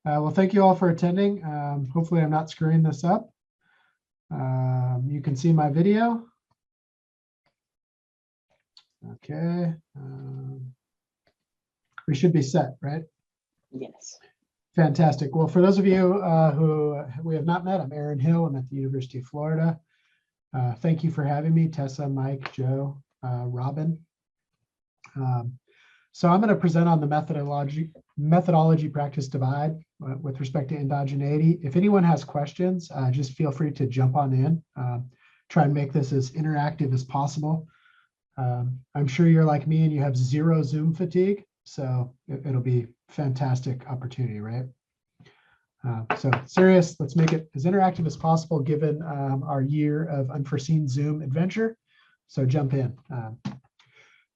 Well, thank you all for attending. Hopefully I'm not screwing this up. You can see my video. Okay. We should be set, right? Yes. Fantastic. Well, for those of you who we have not met, I'm Aaron Hill. I'm at the University of Florida. Thank you for having me, Tessa, Mike, Joe, Robin. So I'm going to present on the methodology practice divide with respect to endogeneity. If anyone has questions, just feel free to jump on in. Try and make this as interactive as possible. I'm sure you're like me and you have zero Zoom fatigue, so it'll be fantastic opportunity, right? So serious, let's make it as interactive as possible given our year of unforeseen Zoom adventure. So jump in.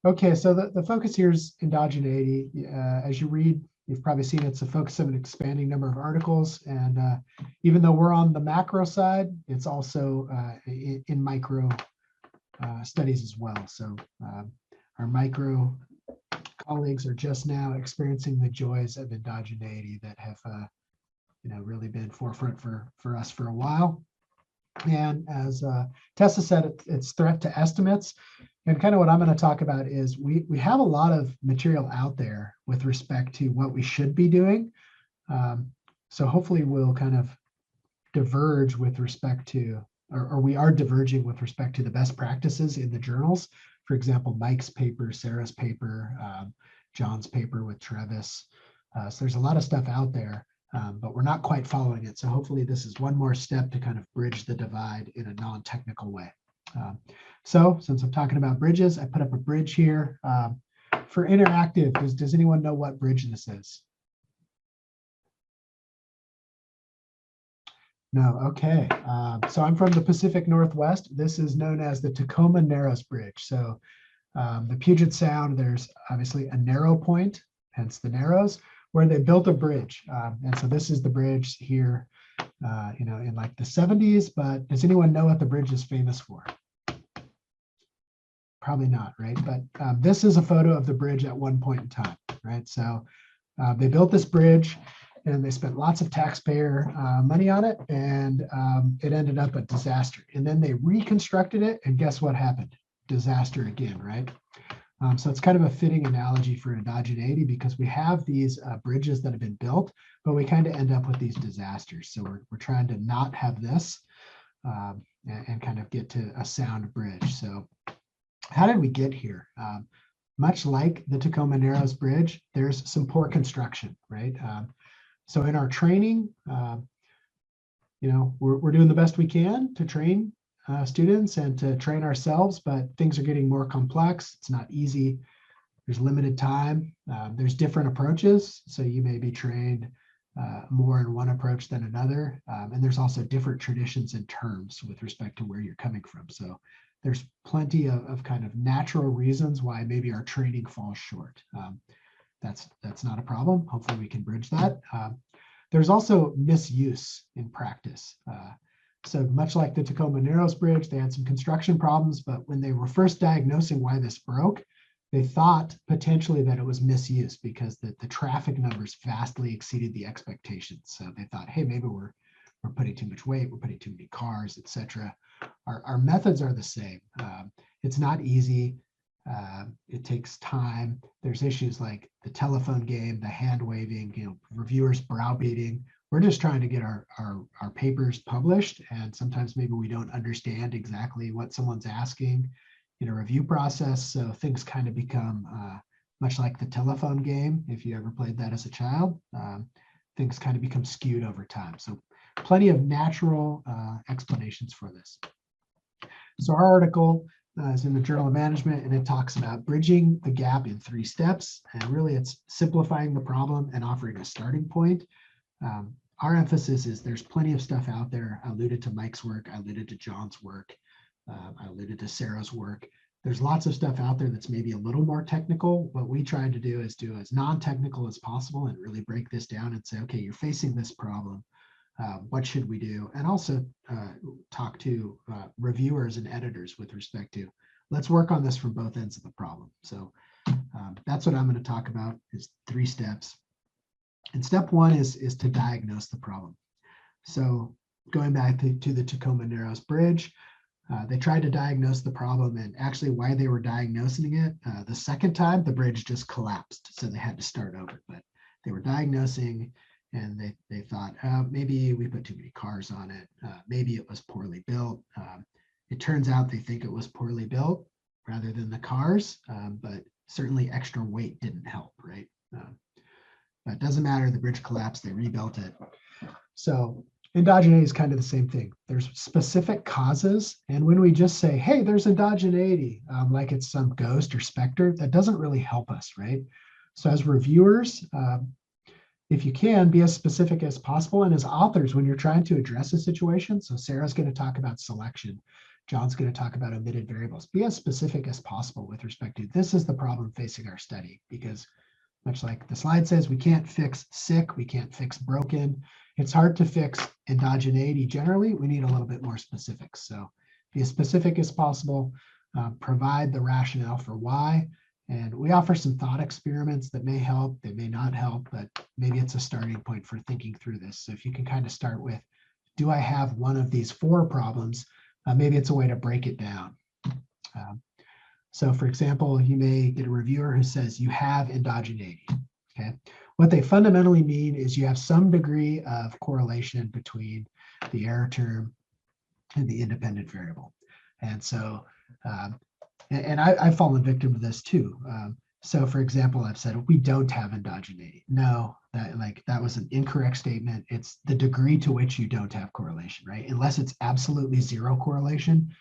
Okay, so the focus here is endogeneity. As you read, you've probably seen it's a focus of an expanding number of articles. And even though we're on the macro side, it's also in micro studies as well. So our micro colleagues are just now experiencing the joys of endogeneity that have really been forefront for us for a while. And as Tessa said, it's threat to estimates. And kind of what I'm going to talk about is we have a lot of material out there with respect to what we should be doing. So hopefully we'll kind of diverge with respect to, or we are diverging with respect to the best practices in the journals. For example, Mike's paper, Sarah's paper, John's paper with Travis. So there's a lot of stuff out there. But we're not quite following it. So hopefully this is one more step to kind of bridge the divide in a non-technical way. So since I'm talking about bridges, I put up a bridge here. For interactive, does anyone know what bridge this is? No, okay. So I'm from the Pacific Northwest. This is known as the Tacoma Narrows Bridge. So the Puget Sound, there's obviously a narrow point, hence the Narrows, where they built a bridge. And so this is the bridge here, in like the 70s, but does anyone know what the bridge is famous for? Probably not, right? But this is a photo of the bridge at one point in time, right? So they built this bridge and they spent lots of taxpayer money on it, and it ended up a disaster. And then they reconstructed it, and guess what happened? Disaster again, right? So it's kind of a fitting analogy for endogeneity because we have these bridges that have been built, but we kind of end up with these disasters. So we're trying to not have this and kind of get to a sound bridge. So how did we get here? Much like the Tacoma Narrows Bridge, there's some poor construction, right? So in our training, we're doing the best we can to train students and to train ourselves, but things are getting more complex. It's not easy. There's limited time. There's different approaches. So you may be trained more in one approach than another. And there's also different traditions and terms with respect to where you're coming from. So there's plenty of kind of natural reasons why maybe our training falls short. That's not a problem. Hopefully we can bridge that. There's also misuse in practice. So much like the Tacoma Narrows Bridge, they had some construction problems, but when they were first diagnosing why this broke, they thought potentially that it was misuse because the traffic numbers vastly exceeded the expectations. So they thought, hey, maybe we're putting too much weight, we're putting too many cars, etc. Our methods are the same. It's not easy. It takes time. There's issues like the telephone game, the hand waving, reviewers browbeating. We're just trying to get our papers published, and sometimes maybe we don't understand exactly what someone's asking in a review process. So things kind of become much like the telephone game. If you ever played that as a child, things kind of become skewed over time. So plenty of natural explanations for this. So our article is in the Journal of Management, and it talks about bridging the gap in 3 steps. And really it's simplifying the problem and offering a starting point. Our emphasis is there's plenty of stuff out there. I alluded to Mike's work. I alluded to John's work. I alluded to Sarah's work. There's lots of stuff out there that's maybe a little more technical. What we tried to do is do as non-technical as possible and really break this down and say, okay, you're facing this problem. What should we do? And also talk to reviewers and editors with respect to, let's work on this from both ends of the problem. So that's what I'm going to talk about is 3 steps. And step one is to diagnose the problem. So going back to the Tacoma Narrows Bridge, they tried to diagnose the problem, and actually why they were diagnosing it, the second time the bridge just collapsed, so they had to start over. But they were diagnosing, and they thought, maybe we put too many cars on it, maybe it was poorly built. It turns out they think it was poorly built rather than the cars, but certainly extra weight didn't help, right? But it doesn't matter, the bridge collapsed, they rebuilt it. So endogeneity is kind of the same thing. There's specific causes. And when we just say, hey, there's endogeneity, like it's some ghost or specter, that doesn't really help us, right? So as reviewers, if you can, be as specific as possible. And as authors, when you're trying to address a situation, so Sarah's going to talk about selection, John's going to talk about omitted variables, be as specific as possible with respect to this is the problem facing our study, because much like the slide says, we can't fix sick, we can't fix broken. It's hard to fix endogeneity generally. We need a little bit more specifics. So be as specific as possible, provide the rationale for why. And we offer some thought experiments that may help, they may not help, but maybe it's a starting point for thinking through this. So if you can kind of start with, do I have one of these 4 problems? Maybe it's a way to break it down. So for example, you may get a reviewer who says you have endogeneity, okay? What they fundamentally mean is you have some degree of correlation between the error term and the independent variable. And so, I've fallen victim to this too. So for example, I've said, we don't have endogeneity. No, that was an incorrect statement. It's the degree to which you don't have correlation, right? Unless it's absolutely 0 correlation,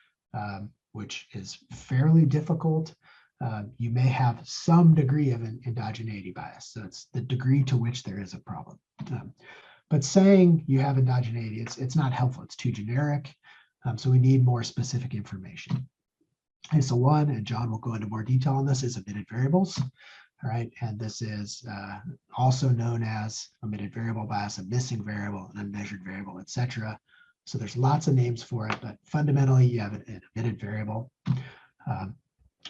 which is fairly difficult. You may have some degree of an endogeneity bias. So it's the degree to which there is a problem. But saying you have endogeneity, it's not helpful. It's too generic. So we need more specific information. Okay, so one, and John will go into more detail on this, is omitted variables. All right, and this is also known as omitted variable bias, a missing variable, an unmeasured variable, etc. So there's lots of names for it, but fundamentally you have an omitted variable.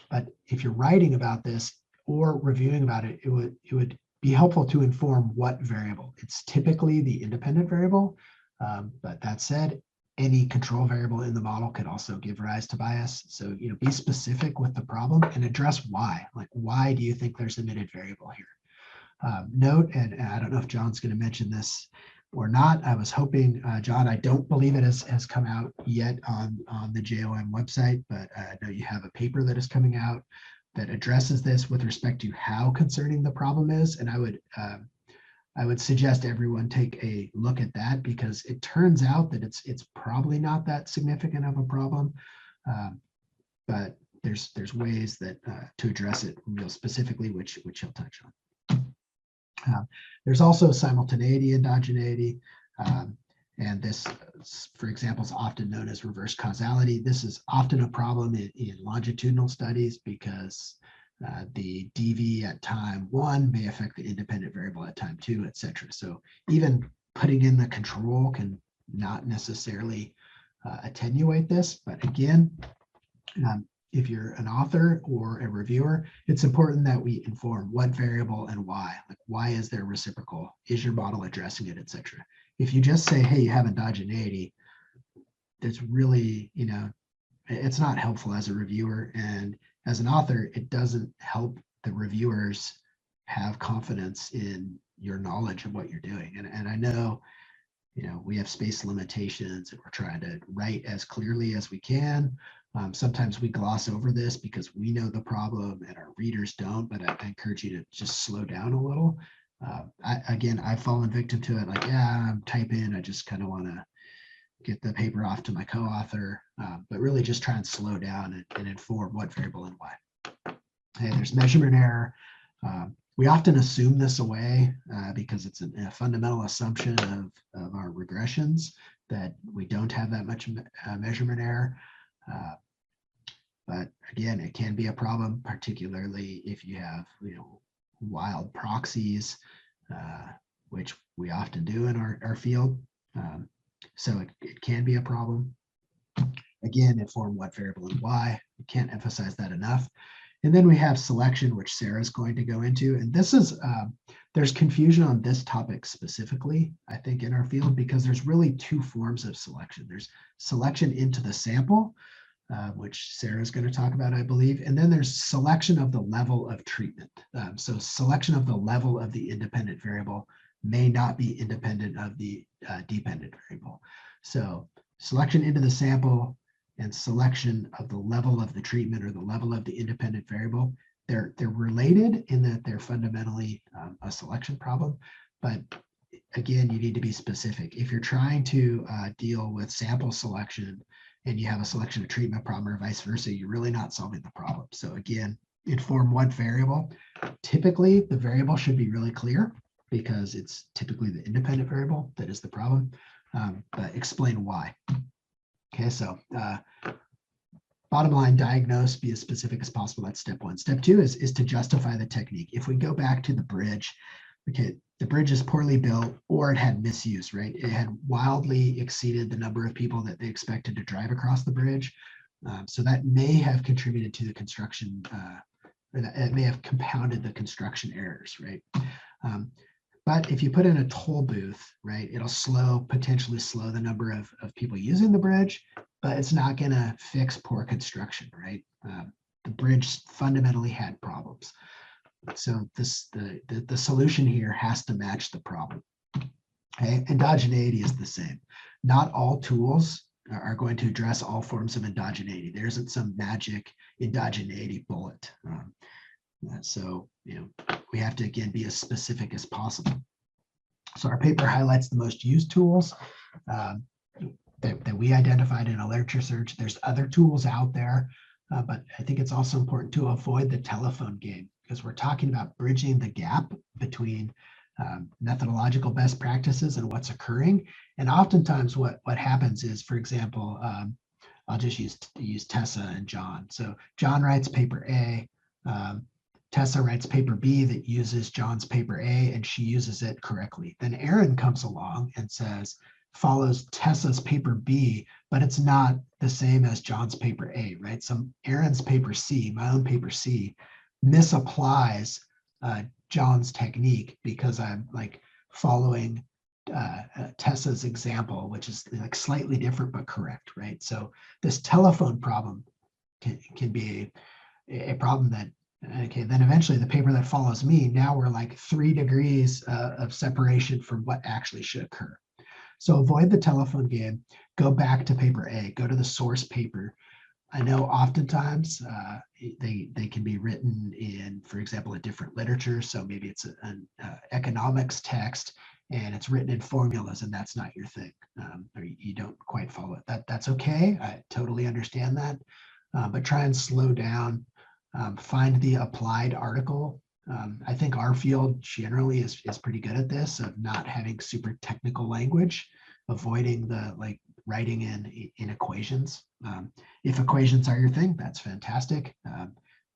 But if you're writing about this or reviewing about it, it would be helpful to inform what variable. It's typically the independent variable, but that said, any control variable in the model could also give rise to bias. So, be specific with the problem and address why. Like, why do you think there's an omitted variable here? Note, and I don't know if John's going to mention this or not. I was hoping, John, I don't believe it has come out yet on the JOM website, but I know you have a paper that is coming out that addresses this with respect to how concerning the problem is. And I would suggest everyone take a look at that, because it turns out that it's probably not that significant of a problem, but there's ways that to address it real specifically, which he'll touch on. There's also simultaneity endogeneity, and this, for example, is often known as reverse causality. This is often a problem in longitudinal studies because the DV at time 1 may affect the independent variable at time 2, etc. So even putting in the control can not necessarily attenuate this. But again, if you're an author or a reviewer, it's important that we inform what variable and why. Like, why is there reciprocal? Is your model addressing it, etc. If you just say, hey, you have endogeneity, there's really, it's not helpful as a reviewer. And as an author, it doesn't help the reviewers have confidence in your knowledge of what you're doing. And I know, we have space limitations and we're trying to write as clearly as we can. Sometimes we gloss over this because we know the problem and our readers don't, but I encourage you to just slow down a little. I've fallen victim to it. Like, yeah, I'm typing, I just kind of want to get the paper off to my co-author, but really just try and slow down and inform what variable and why. Okay, there's measurement error. We often assume this away because it's a fundamental assumption of our regressions that we don't have that much measurement error. But again, it can be a problem, particularly if you have wild proxies, which we often do in our field. So it can be a problem. Again, inform what variable and why. We can't emphasize that enough. And then we have selection, which Sarah's going to go into. And this is, there's confusion on this topic specifically, I think, in our field, because there's really two forms of selection. There's selection into the sample, which Sarah's going to talk about, I believe. And then there's selection of the level of treatment. So selection of the level of the independent variable may not be independent of the dependent variable. So selection into the sample and selection of the level of the treatment or the level of the independent variable, they're related in that they're fundamentally a selection problem. But again, you need to be specific. If you're trying to deal with sample selection and you have a selection of treatment problem or vice versa, you're really not solving the problem. So again, inform what variable. Typically, the variable should be really clear because it's typically the independent variable that is the problem, but explain why. Okay, so bottom line, diagnose, be as specific as possible. That's step one. Step two is to justify the technique. If we go back to the bridge, okay, the bridge is poorly built or it had misuse, right? It had wildly exceeded the number of people that they expected to drive across the bridge. So that may have contributed to the construction, or that it may have compounded the construction errors, right? But if you put in a toll booth, right, it'll potentially slow the number of people using the bridge, but it's not going to fix poor construction, right? The bridge fundamentally had problems. So the solution here has to match the problem. Okay, endogeneity is the same. Not all tools are going to address all forms of endogeneity. There isn't some magic endogeneity bullet. So, we have to, again, be as specific as possible. So our paper highlights the most used tools that we identified in a literature search. There's other tools out there, but I think it's also important to avoid the telephone game because we're talking about bridging the gap between methodological best practices and what's occurring. And oftentimes what happens is, for example, I'll just use Tessa and John. So John writes paper A, Tessa writes paper B that uses John's paper A and she uses it correctly. Then Aaron comes along and follows Tessa's paper B, but it's not the same as John's paper A, right? So Aaron's paper C, my own paper C, misapplies John's technique because I'm like following Tessa's example, which is like slightly different but correct, right? So this telephone problem can be a problem that, okay, then eventually the paper that follows me, now we're like 3 degrees of separation from what actually should occur. So avoid the telephone game, go back to paper A, go to the source paper. I know oftentimes they can be written in, for example, a different literature. So maybe it's an economics text and it's written in formulas and that's not your thing, or you don't quite follow it. That's okay, I totally understand that, but try and slow down. Find the applied article. I think our field generally is pretty good at this, of not having super technical language, avoiding the writing in equations. If equations are your thing, that's fantastic.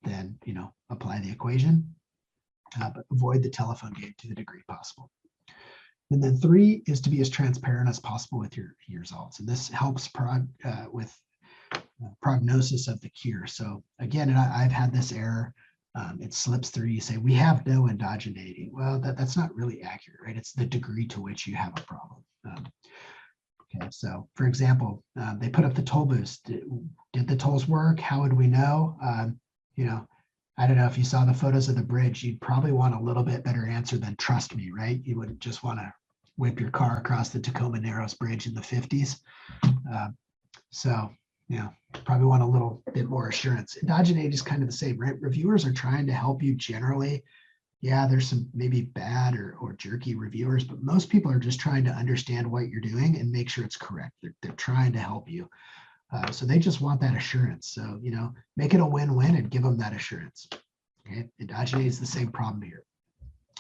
Then apply the equation, but avoid the telephone game to the degree possible. And then 3 is to be as transparent as possible with your results, and this helps with prognosis of the cure. So again, and I've had this error, it slips through, you say, we have no endogeneity. Well, that's not really accurate, right? It's the degree to which you have a problem. Okay, so for example, they put up the toll booths. Did the tolls work? How would we know? I don't know if you saw the photos of the bridge, you'd probably want a little bit better answer than trust me, right? You wouldn't just want to whip your car across the Tacoma Narrows Bridge in the 50s. So probably want a little bit more assurance. Endogeneity is kind of the same, right? Reviewers are trying to help you generally. Yeah, there's some maybe bad or jerky reviewers, but most people are just trying to understand what you're doing and make sure it's correct. They're trying to help you. So they just want that assurance. So, make it a win-win and give them that assurance. Okay, endogeneity is the same problem here.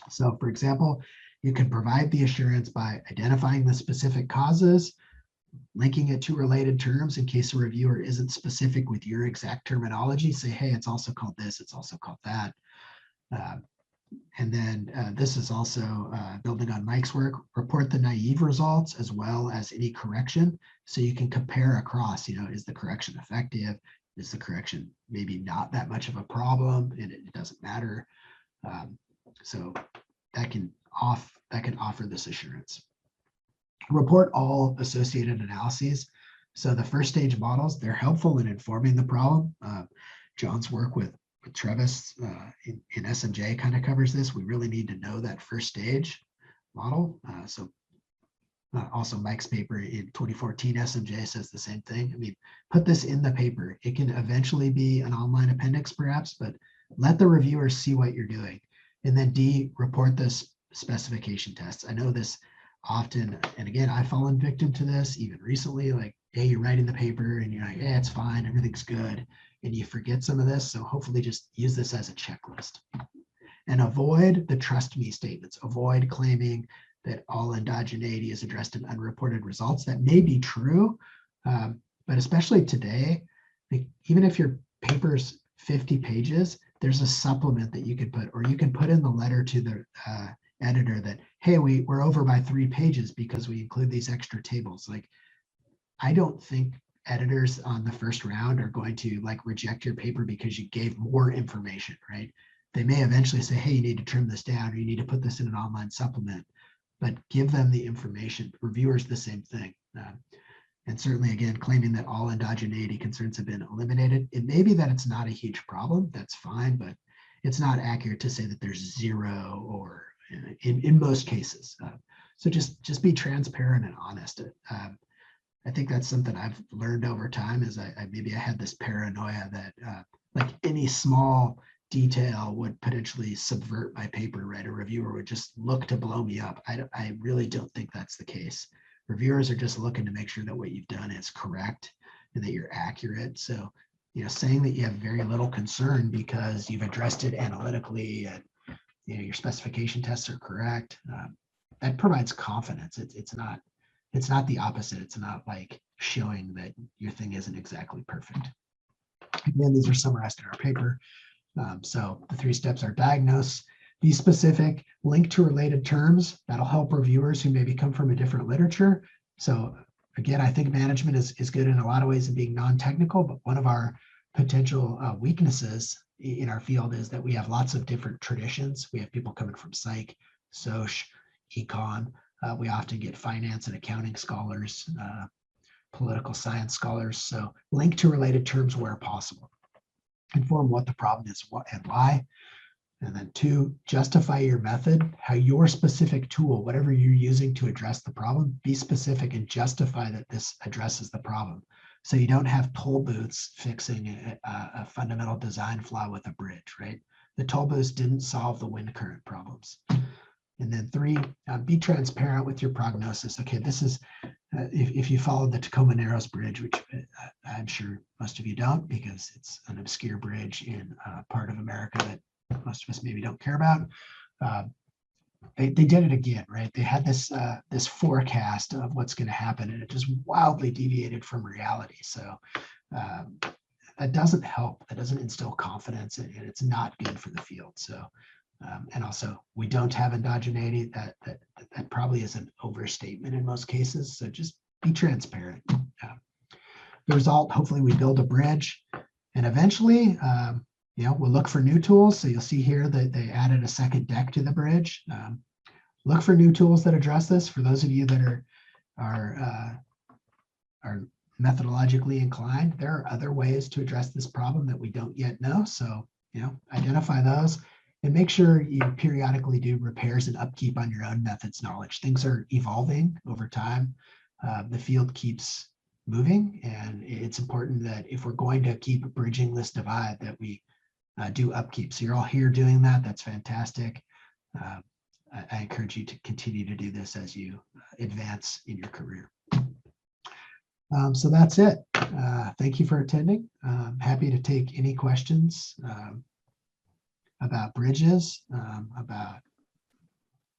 So for example, you can provide the assurance by identifying the specific causes, linking it to related terms in case a reviewer isn't specific with your exact terminology. Say, hey, it's also called this, it's also called that. And then this is also building on Mike's work, report the naive results as well as any correction. So you can compare across, is the correction effective? is the correction maybe not that much of a problem and it doesn't matter? So that can offer this assurance. Report all associated analyses. So the first stage models, they're helpful in informing the problem. John's work with Travis in SMJ kind of covers this. We really need to know that first stage model. Also Mike's paper in 2014 SMJ says the same thing. I mean, put this in the paper. It can eventually be an online appendix perhaps, but let the reviewers see what you're doing. And then D, report this specification tests. I know this often, and again, I've fallen victim to this even recently, like, hey, you're writing the paper and you're like, yeah, it's fine, everything's good. And you forget some of this. So hopefully just use this as a checklist. And avoid the trust me statements. Avoid claiming that all endogeneity is addressed in unreported results. That may be true, but especially today, like, even if your paper's 50 pages, there's a supplement that you could put, or you can put in the letter to the editor that, hey, we're over by 3 pages because we include these extra tables. Like, I don't think editors on the first round are going to like reject your paper because you gave more information, right? They may eventually say, hey, you need to trim this down, or you need to put this in an online supplement, but give them the information. Reviewers, the same thing. And certainly, again, claiming that all endogeneity concerns have been eliminated. It may be that it's not a huge problem, that's fine, but it's not accurate to say that there's zero, or in most cases. So just be transparent and honest. I think that's something I've learned over time, is I had this paranoia that like any small detail would potentially subvert my paper, right? A reviewer would just look to blow me up. I really don't think that's the case. Reviewers are just looking to make sure that what you've done is correct and that you're accurate. So, saying that you have very little concern because you've addressed it analytically and your specification tests are correct, that provides confidence. It's not the opposite. It's not like showing that your thing isn't exactly perfect. Again, these are summarized in our paper. So the 3 steps are diagnose, be specific, link to related terms. That'll help reviewers who maybe come from a different literature. So again, I think management is good in a lot of ways in being non-technical, but one of our potential weaknesses in our field is that we have lots of different traditions. We have people coming from psych, soc, econ. We often get finance and accounting scholars, political science scholars. So link to related terms where possible. Inform what the problem is, what and why. And then 2, justify your method, how your specific tool, whatever you're using to address the problem, be specific and justify that this addresses the problem. So you don't have toll booths fixing a fundamental design flaw with a bridge, right? The toll booths didn't solve the wind current problems. And then 3, be transparent with your prognosis. Okay, this is, if you follow the Tacoma Narrows Bridge, which I'm sure most of you don't, because it's an obscure bridge in a part of America that most of us maybe don't care about. They did it again, right? They had this forecast of what's going to happen, and it just wildly deviated from reality. So that doesn't help. That doesn't instill confidence, and it's not good for the field. So, and also, we don't have endogeneity. That probably is an overstatement in most cases. So just be transparent. The result, hopefully, we build a bridge, and eventually, we'll look for new tools. So you'll see here that they added a second deck to the bridge. Look for new tools that address this. For those of you that are methodologically inclined, there are other ways to address this problem that we don't yet know. So, identify those and make sure you periodically do repairs and upkeep on your own methods knowledge. Things are evolving over time. The field keeps moving, and it's important that if we're going to keep bridging this divide, that we do upkeep. So you're all here doing that. That's fantastic. I encourage you to continue to do this as you advance in your career. So that's it. Thank you for attending. I'm happy to take any questions about bridges, about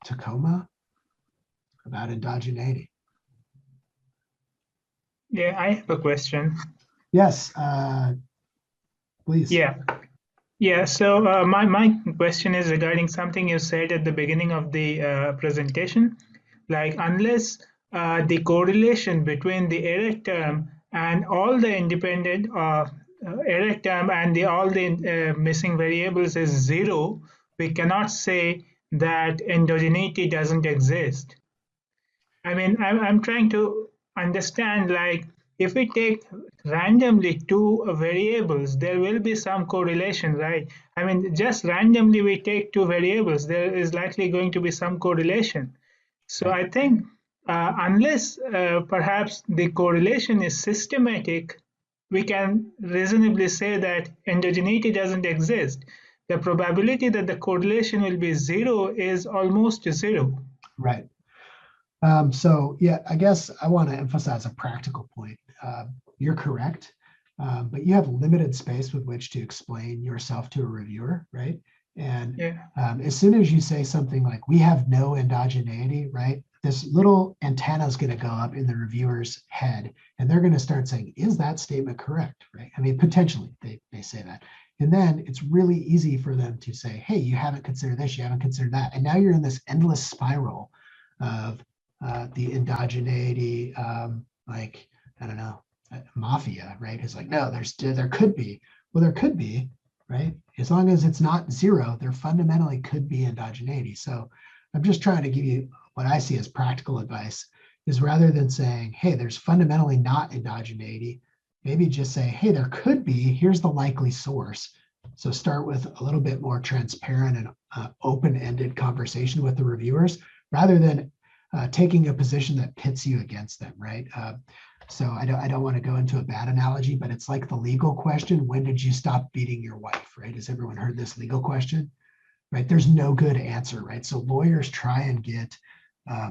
Tacoma, about endogeneity. Yeah, I have a question. Yes, please. Yeah. So my question is regarding something you said at the beginning of the presentation. Like, unless the correlation between the error term and all the independent error term and all the missing variables is 0, we cannot say that endogeneity doesn't exist. I mean, I'm trying to understand, like, if we take randomly two variables, there will be some correlation, right? I mean, just randomly we take two variables, there is likely going to be some correlation. So Right. I think unless perhaps the correlation is systematic, we can reasonably say that endogeneity doesn't exist. The probability that the correlation will be 0 is almost 0. Right. So yeah, I guess I want to emphasize a practical point. You're correct, but you have limited space with which to explain yourself to a reviewer, right? And Yeah. as soon as you say something like, we have no endogeneity, right? This little antenna is going to go up in the reviewer's head, and they're going to start saying, is that statement correct, right? I mean, potentially they say that. And then it's really easy for them to say, hey, you haven't considered this, you haven't considered that. And now you're in this endless spiral of the endogeneity, like, I don't know, mafia, right? It's like, no, there could be. Well, there could be, right? As long as it's not 0, there fundamentally could be endogeneity. So I'm just trying to give you what I see as practical advice is rather than saying, hey, there's fundamentally not endogeneity, maybe just say, hey, there could be, here's the likely source. So start with a little bit more transparent and open-ended conversation with the reviewers rather than taking a position that pits you against them, right? So I don't want to go into a bad analogy, but it's like the legal question, when did you stop beating your wife, right? Has everyone heard this legal question, right? There's no good answer, right? So lawyers try and get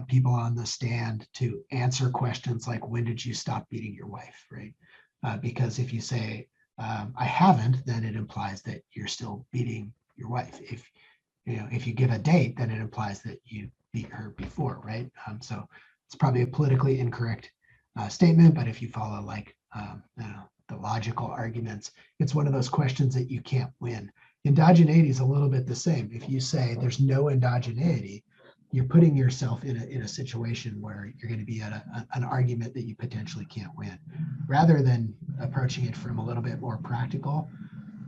people on the stand to answer questions like, when did you stop beating your wife, right? Because if you say, I haven't, then it implies that you're still beating your wife. If you give a date, then it implies that you beat her before, right? So it's probably a politically incorrect statement, but if you follow like the logical arguments, it's one of those questions that you can't win. Endogeneity is a little bit the same. If you say there's no endogeneity, you're putting yourself in a situation where you're going to be at an argument that you potentially can't win, rather than approaching it from a little bit more practical,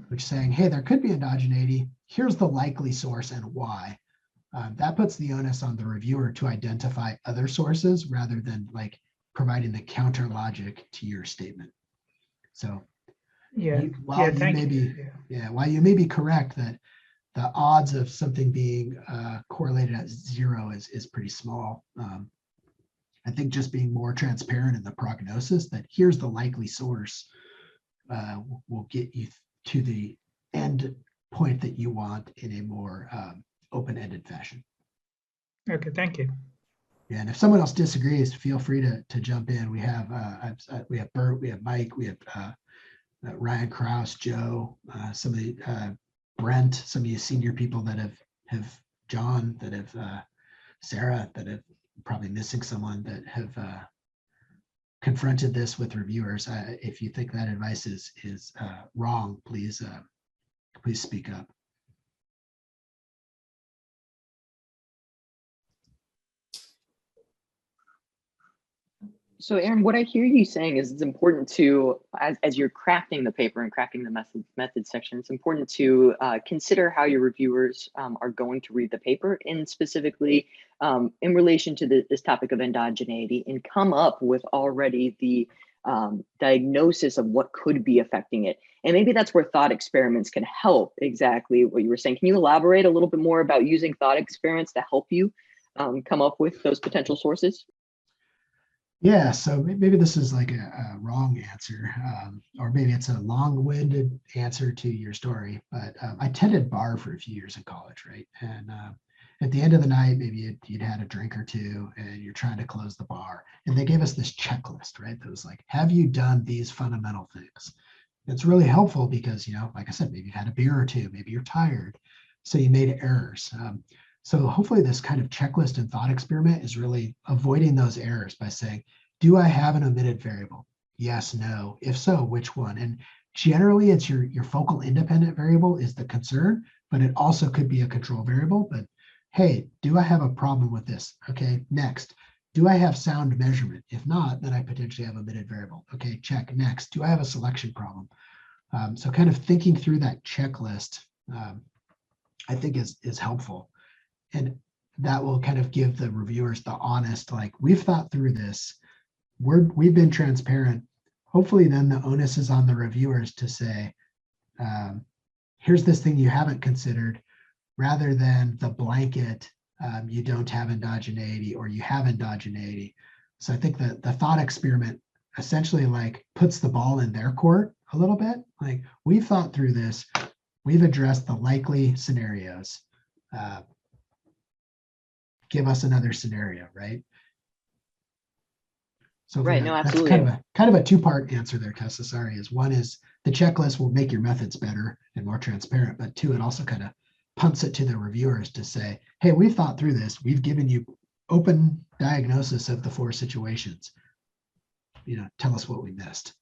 which saying, hey, there could be endogeneity. Here's the likely source and why. That puts the onus on the reviewer to identify other sources rather than like providing the counter logic to your statement. So while you may be correct that the odds of something being correlated at 0 is pretty small, I think just being more transparent in the prognosis that here's the likely source will get you to the end point that you want in a more open-ended fashion. Okay, thank you. Yeah, and if someone else disagrees, feel free to jump in. We have Bert, we have Mike, we have Ryan Krause, Joe, some of the Brent, some of you senior people that have John, that have Sarah, that have probably missing someone, that have confronted this with reviewers. If you think that advice is wrong, please speak up. So Aaron, what I hear you saying is it's important to, as you're crafting the paper and crafting the method section, it's important to consider how your reviewers are going to read the paper, and specifically in relation to this topic of endogeneity, and come up with already the diagnosis of what could be affecting it. And maybe that's where thought experiments can help, exactly what you were saying. Can you elaborate a little bit more about using thought experiments to help you come up with those potential sources? Yeah, so maybe this is like a wrong answer, or maybe it's a long-winded answer to your story, but I tended bar for a few years in college, right? And at the end of the night, maybe you'd had a drink or two and you're trying to close the bar. And they gave us this checklist, right? That was like, have you done these fundamental things? It's really helpful because, like I said, maybe you've had a beer or two, maybe you're tired, so you made errors. So hopefully this kind of checklist and thought experiment is really avoiding those errors by saying, do I have an omitted variable? Yes, no. If so, which one? And generally it's your focal independent variable is the concern, but it also could be a control variable. But hey, do I have a problem with this? Okay, next. Do I have sound measurement? If not, then I potentially have omitted variable. Okay, check. Next, do I have a selection problem? So kind of thinking through that checklist, I think is helpful. And that will kind of give the reviewers the honest, like, we've thought through this, we've been transparent. Hopefully then the onus is on the reviewers to say, here's this thing you haven't considered, rather than the blanket, you don't have endogeneity or you have endogeneity. So I think that the thought experiment essentially like puts the ball in their court a little bit. Like, we've thought through this, we've addressed the likely scenarios. Give us another scenario, right? So Right, no, that's absolutely. kind of a two-part answer there, Tessa. Sorry, is one is the checklist will make your methods better and more transparent, but two, it also kind of punts it to the reviewers to say, hey, we've thought through this. We've given you open diagnosis of the 4 situations. Tell us what we missed.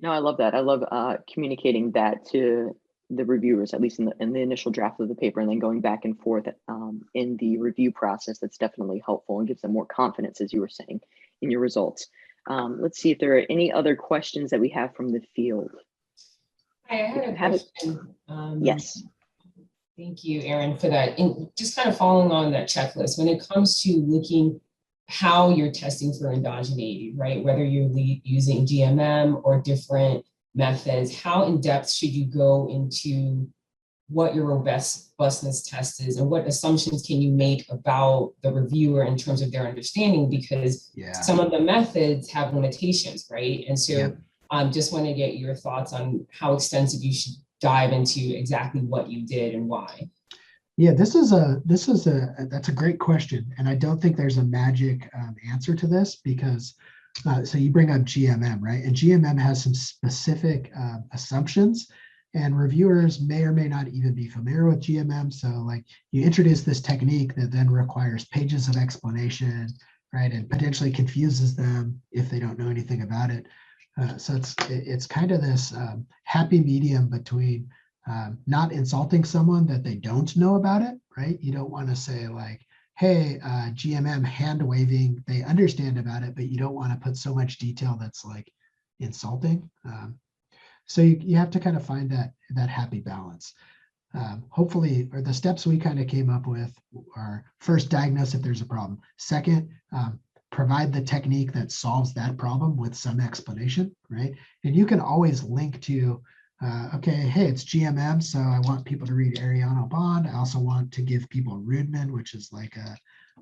No, I love that. I love communicating that to the reviewers, at least in the initial draft of the paper, and then going back and forth in the review process. That's definitely helpful and gives them more confidence, as you were saying, in your results. Let's see if there are any other questions that we have from the field. Hi, I had a question. Yes. Thank you, Aaron, for that. And just kind of following on that checklist, when it comes to looking how you're testing for endogeneity, right? Whether you're using GMM or different methods, how in depth should you go into what your robustness test is and what assumptions can you make about the reviewer in terms of their understanding? Because some of the methods have limitations, right? And so I just want to get your thoughts on how extensive you should dive into exactly what you did and why. Yeah, that's a great question. And I don't think there's a magic answer to this, because so you bring up GMM, right? And GMM has some specific assumptions, and reviewers may or may not even be familiar with GMM. So like, you introduce this technique that then requires pages of explanation, right? And potentially confuses them if they don't know anything about it. So it's kind of this happy medium between not insulting someone that they don't know about it, right? You don't want to say like, hey, GMM hand waving, they understand about it, but you don't want to put so much detail that's like insulting. So you have to kind of find that happy balance. Hopefully, or the steps we kind of came up with are, first, diagnose if there's a problem. Second, provide the technique that solves that problem with some explanation, right? And you can always link to, okay, hey, it's GMM, so I want people to read Ariano Bond. I also want to give people Rudman, which is like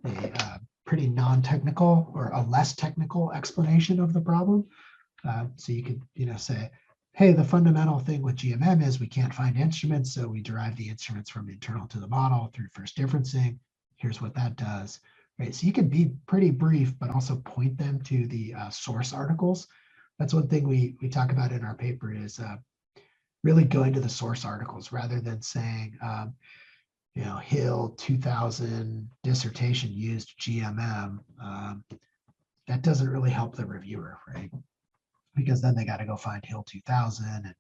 a pretty non-technical or a less technical explanation of the problem. So you could, say, hey, the fundamental thing with GMM is we can't find instruments, so we derive the instruments from internal to the model through first differencing. Here's what that does, right? So you can be pretty brief, but also point them to the source articles. That's one thing we talk about in our paper is really going to the source articles rather than saying, Hill 2000 dissertation used GMM. That doesn't really help the reviewer, right? Because then they got to go find Hill 2000, and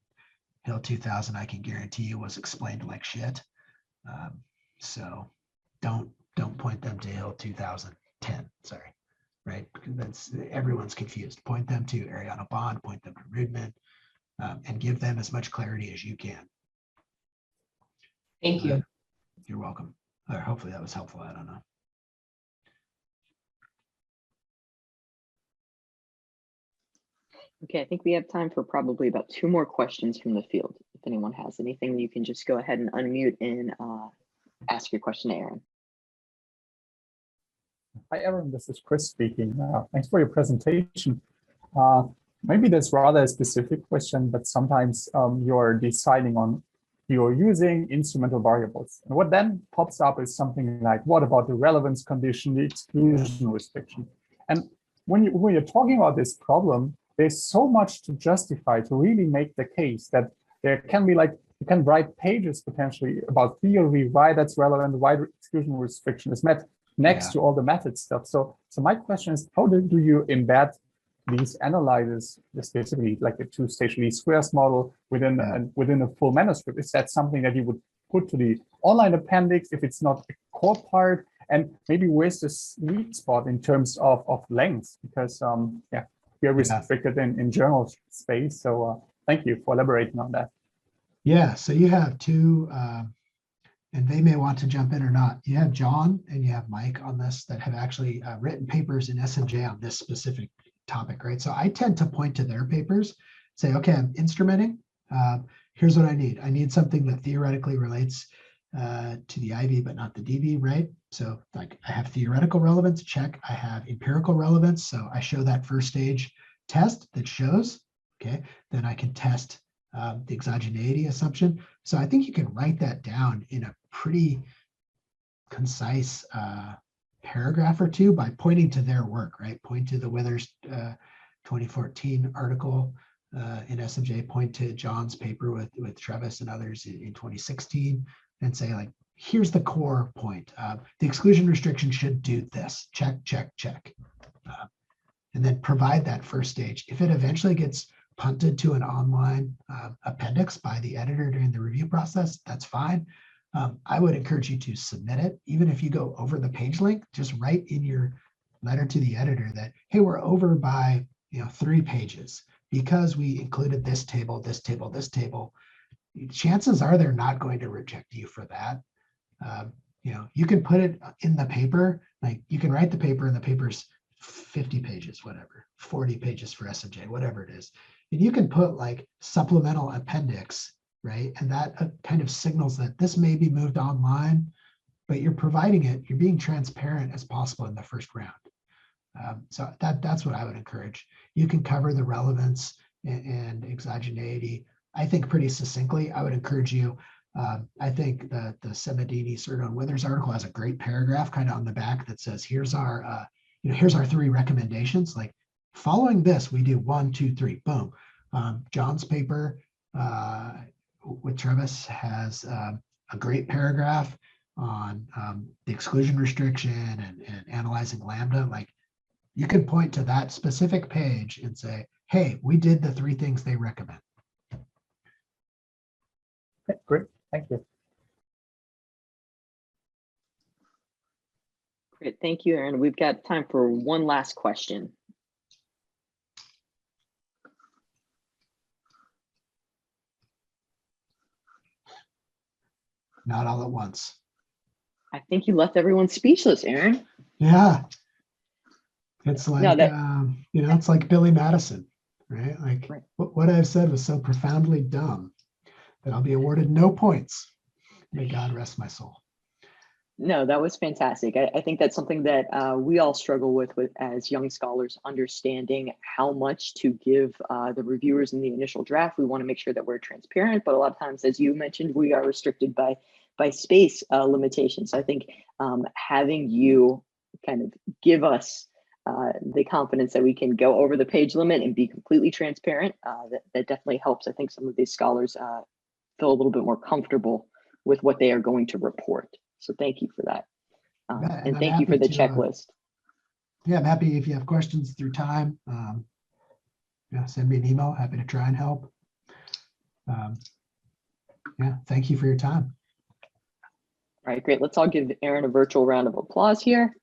Hill 2000, I can guarantee you, was explained like shit. So don't point them to Hill 2010, sorry, right? Because everyone's confused. Point them to Ariano Bond, point them to Rudman, and give them as much clarity as you can. Thank you. You're welcome. Or hopefully that was helpful. I don't know. Okay, I think we have time for probably about 2 more questions from the field. If anyone has anything, you can just go ahead and unmute and ask your question to Aaron. Hi, Aaron. This is Chris speaking. Thanks for your presentation. Maybe that's rather a specific question, but sometimes you're deciding on, you're using instrumental variables. And what then pops up is something like, what about the relevance condition, the exclusion restriction? And when you're talking about this problem, there's so much to justify, to really make the case that there can be like, you can write pages potentially about theory, why that's relevant, why the exclusion restriction is met next to all the method stuff. So my question is, how do you embed these analyses, specifically like a 2-stage least squares model within a full manuscript? Is that something that you would put to the online appendix if it's not a core part? And maybe where's the sweet spot in terms of length? Because we are restricted in journal space. So Thank you for elaborating on that. Yeah, so you have two, and they may want to jump in or not. You have John and you have Mike on this that have actually written papers in SMJ on this specific topic, right? So I tend to point to their papers, say, okay, I'm instrumenting. Here's what I need. I need something that theoretically relates to the IV, but not the DV, right? So like I have theoretical relevance, check. I have empirical relevance. So I show that first stage test that shows, okay, then I can test the exogeneity assumption. So I think you can write that down in a pretty concise paragraph or two by pointing to their work, right? Point to the Withers 2014 article in SMJ, point to John's paper with Travis and others in 2016 and say like, here's the core point. The exclusion restriction should do this, check, check, check. And then provide that first stage. If it eventually gets punted to an online appendix by the editor during the review process, that's fine. I would encourage you to submit it. Even if you go over the page link, just write in your letter to the editor that, hey, we're over by 3 pages because we included this table, this table, this table. Chances are they're not going to reject you for that. You can put it in the paper, like you can write the paper and the paper's 50 pages, whatever, 40 pages for SMJ, whatever it is. And you can put like supplemental appendix, right? And that kind of signals that this may be moved online, but you're providing it, you're being transparent as possible in the first round. So that's what I would encourage. You can cover the relevance and exogeneity, I think, pretty succinctly. I would encourage you. I think the Semedini Serto and Withers article has a great paragraph kind of on the back that says, here's our, here's our 3 recommendations. Like following this, we do 1, 2, 3, boom. John's paper with Travis has a great paragraph on the exclusion restriction and analyzing lambda. Like you can point to that specific page and say, hey, we did the 3 things they recommend. Okay, great, thank you. Great, thank you, Aaron. We've got time for one last question. Not all at once. I think you left everyone speechless, Aaron. Yeah. It's like, No, it's like Billy Madison, right? Like right. What I've said was so profoundly dumb that I'll be awarded no points. May God rest my soul. No, that was fantastic. I think that's something that we all struggle with as young scholars, understanding how much to give the reviewers in the initial draft. We want to make sure that we're transparent, but a lot of times, as you mentioned, we are restricted by space limitations. So I think having you kind of give us the confidence that we can go over the page limit and be completely transparent, that definitely helps. I think some of these scholars feel a little bit more comfortable with what they are going to report. So thank you for that. And thank you for the checklist. Yeah, I'm happy if you have questions through time. Send me an email. Happy to try and help. Thank you for your time. All right, great. Let's all give Aaron a virtual round of applause here.